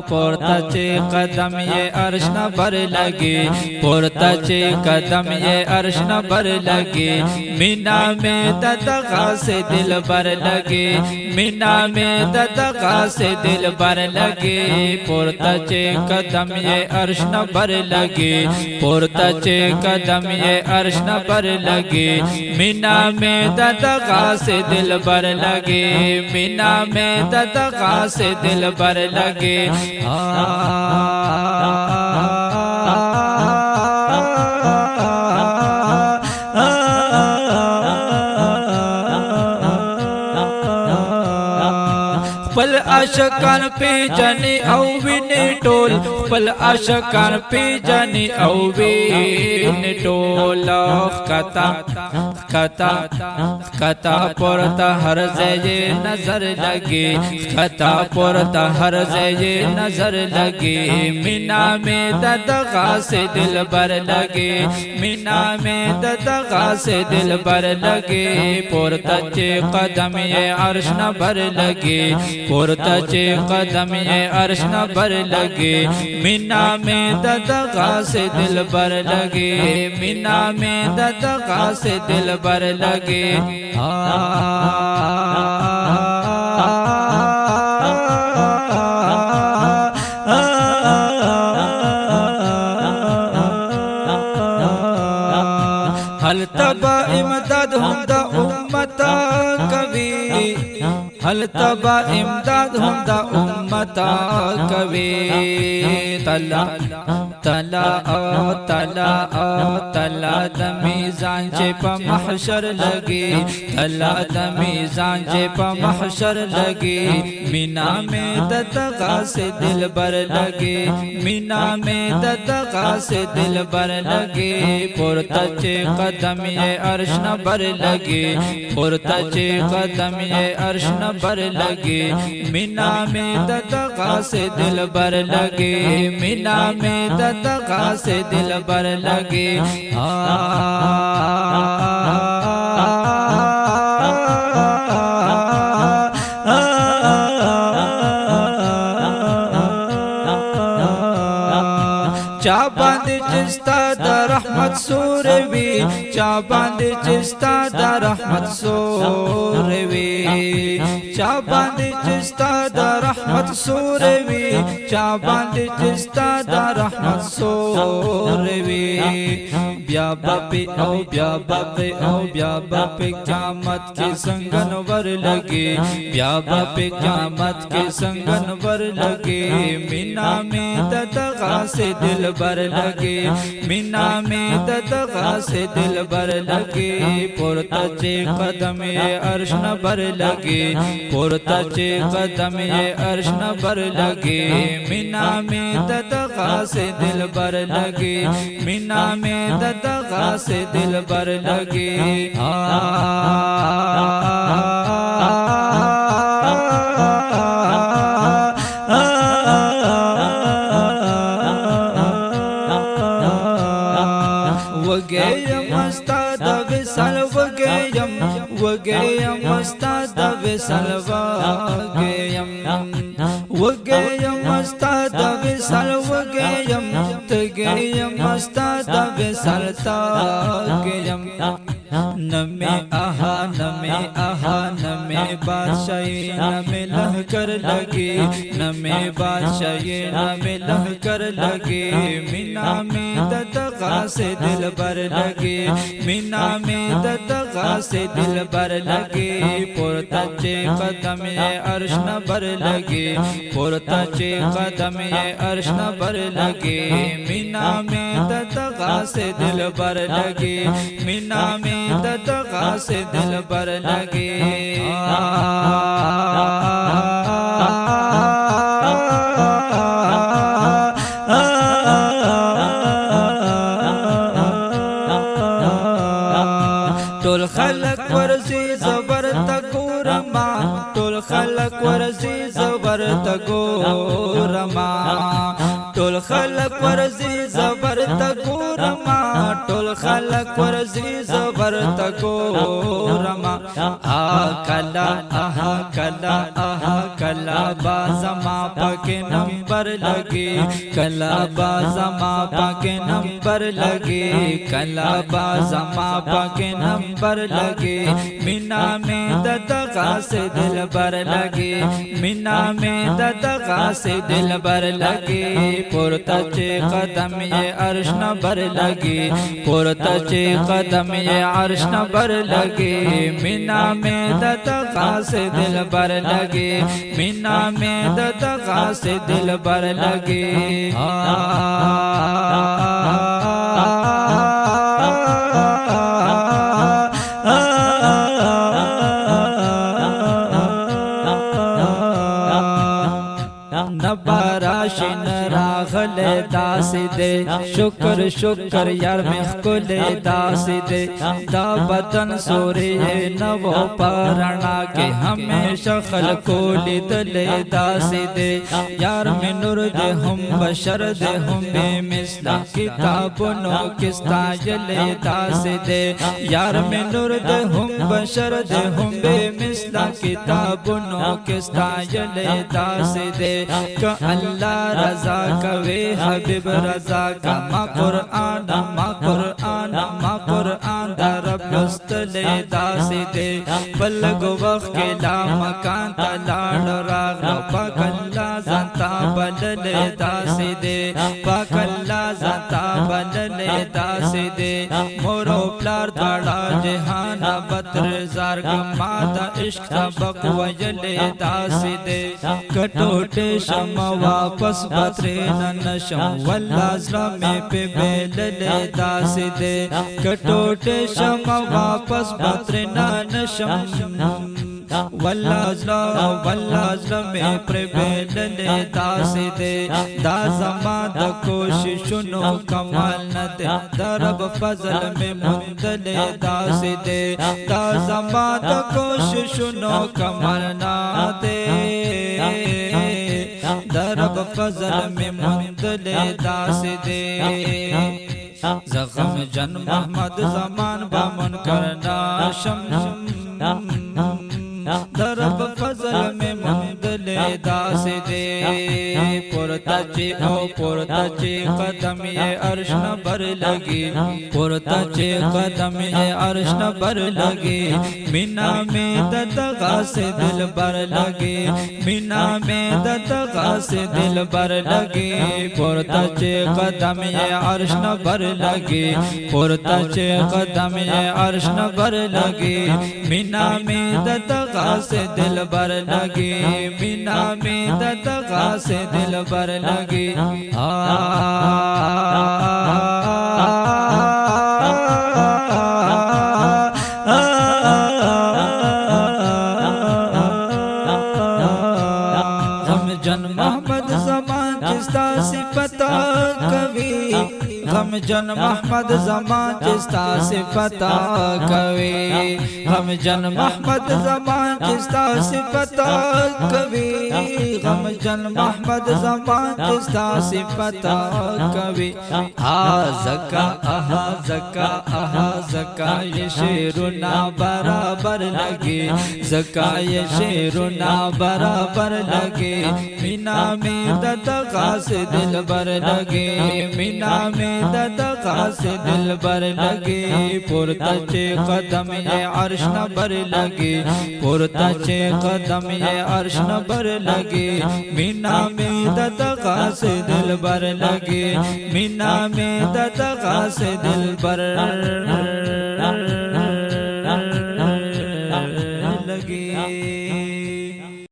पुरताचे कदम ये अर्श न बर लगे, पुरताचे कदम ये अर्श न बर लगे। मीना में ददगा से दिल बर लगे, मीना में ददगा से दिल बर लगे। पुरताचे कदम ये अर्श न बर लगे, पुरताचे कदम ये अर्श न बर लगे। मीना में ददगा से दिल बर लगे, मीना में ददगा से दिल बर लगे। पल आशकान पे जाने औविने टोल, पल आशकान पे जाने औविने टोल। कता कता कता पुरता हर जये नजर लगे, कता पुरता हर जये नजर लगे। मीना में ददगा से दिल बर लगे, मीना में ददगा से दिल बर लगे। पुरताचे कदम ये अर्श न बर लगे, पुरताचे कदम ये अर्श न बर लगे। मीना में ददगा से दिल बर लगे, मीना में ददगा से दिल बर लगे। हल तबा इमदाद हुंदा उम्मता कभी, हल तबा इमदाद हुंदा उम्मता कभी। तला तला तला तला दमीज़ान जे प महशर लगे, तला दमीज़ान जे प महशर लगे। मीना में ददगा से दिल बर लगे, मीना में ददगा से दिल बर लगे। पुरताचे कदम ये अर्श न बर लगे, पुरताचे कदम ये अर्श न बर लगे। मीना में ददगा से दिल बर लगे, मीना में ददगा से दिल बर लगे। चाबंद चिस्ता दा रहमत सूरवी, चाबंद चिस्ता दा रहमत सूरवी, चाबंद चिस्ता दा रहमत सूरवी, चाबंद चिस्ता दा रहमत सूरवी। ब्या बापे ओ ब्या बापे ओ ब्या बापे क़यामत के संगन वर लगे, ब्या बापे क़यामत के संगन वर लगे। मीना में ददगा से दिल बर लगे, मीना में ददगा से दिल बर लगे। पुरताचे कदम ये अर्श न बर लगे, पुरताचे कदम ये अर्श न बर लगे। मीना में ददगा से दिल बर लगे, मीना में ददगा से दिल बर लगे। वगेयम उस्ताद विसल वगेयम, वगेयम उस्ताद विसल वगेयम, वगेयम उस्ताद विसल वगेयम, तगेयम उस्ताद विसल तगेयम। नमे आहा नमे आहा नमे बादशाही नमे लहकर लगे, नमे बादशाही नमे लहकर लगे। मीना में ददगा से दिल बर लगे, मीना में ददगा से दिल बर लगे। पुरताचे कदम ये अर्श न बर लगे, पुरताचे कदम ये अर्श न बर लगे। मीना में ददगा से दिल बर लगे, मीना में ददगा से दिल बर लगे। टोल खलक वर्जी ज़बर तकुरमा, टोल खलक वर्जी ज़बर तक تګورما ټول خلق ورزي زبر تګورما ټول خلق ورزي زبر تګورما کلا کلا کلا بازما پاک نمبر لگی کلا بازما پاک نمبر لگی کلا بازما پاک نمبر لگی مینا میں ددغا سے دل بر لگی مینا میں ددغا سے دل بر لگی پورتا چے قدم یہ عرش نبر لگی پورتا چے قدم یہ عرش نبر لگی مینا میں ددغا سے دل بر لگی مینا میں ددغا سے دل بر لگی نباراشن راغل داس دے شکر شکر یار مخکل داس دے دا بدن سوری نو پرنا کے ہمیشہ خلقول دل داس دے یار میں نور دے ہم بشر دے ہم بے مثلا کتابنو کستا جل داس دے یار میں نور دے ہم بشر دے ہم بے مثلا کتابنو کستا جل داس دے کہ اللہ رضا کوي حبیب رضا کا ما قرآن دا رب لستل داس دے بلگو وقت کے لا مکان تا لاڑ راغ پاک اللہ زنتا بلل داس دے پاک اللہ زنتا بلل داس دے مورو پلار داڑا جہان بطر زار گما دا عشق سبق وجل داس دے کٹوٹے شما واپس بطرین نشم واللہ زرہ میں پہ بیلل داس دے کٹوٹے شما واپس بطرین نشم واللہ زرہ میں پہ بیلل داس دے دا زمان دا کوششنو کمال ندے دا رب فضل میں مندل داس دے دا زمان دا کوششنو کمال ندے درب فضل میں مندل داس دے زخم جن محمد زمان با منکر ناشم درب فضل میں مندل داس دے پورتا چے قدم یہ عرش نبر لگی پورتا چے قدم یہ عرش نبر لگی مینا میں ددغا سے دل بر لگی مینا میں ددغا سے دل بر لگی پورتا چے قدم یہ عرش نبر لگی پورتا چے قدم یہ عرش نبر لگی مینا میں ددغا سے دل بر لگی مینا میں ددغا سے دل بر لگی غم جن محمد زمان جستا صفتا کبھی غم جن محمد زمان جستا صفتا کبھی غم جن محمد زمان جستا صفتا کبھی غم جن محمد زمان جستا صفتا کبھی زکا زکا یہ شیرنا برابر لگے زکا یہ شیرنا برابر لگے مینا میں ددغا سے دل بر لگے مینا میں ددغا سے دل بر لگے پورتا چے قدم یہ عرش نبر لگے پورتا چے قدم یہ عرش نبر لگے مینا میں ددغا سے دل بر لگے مینا میں ددغا سے دل بر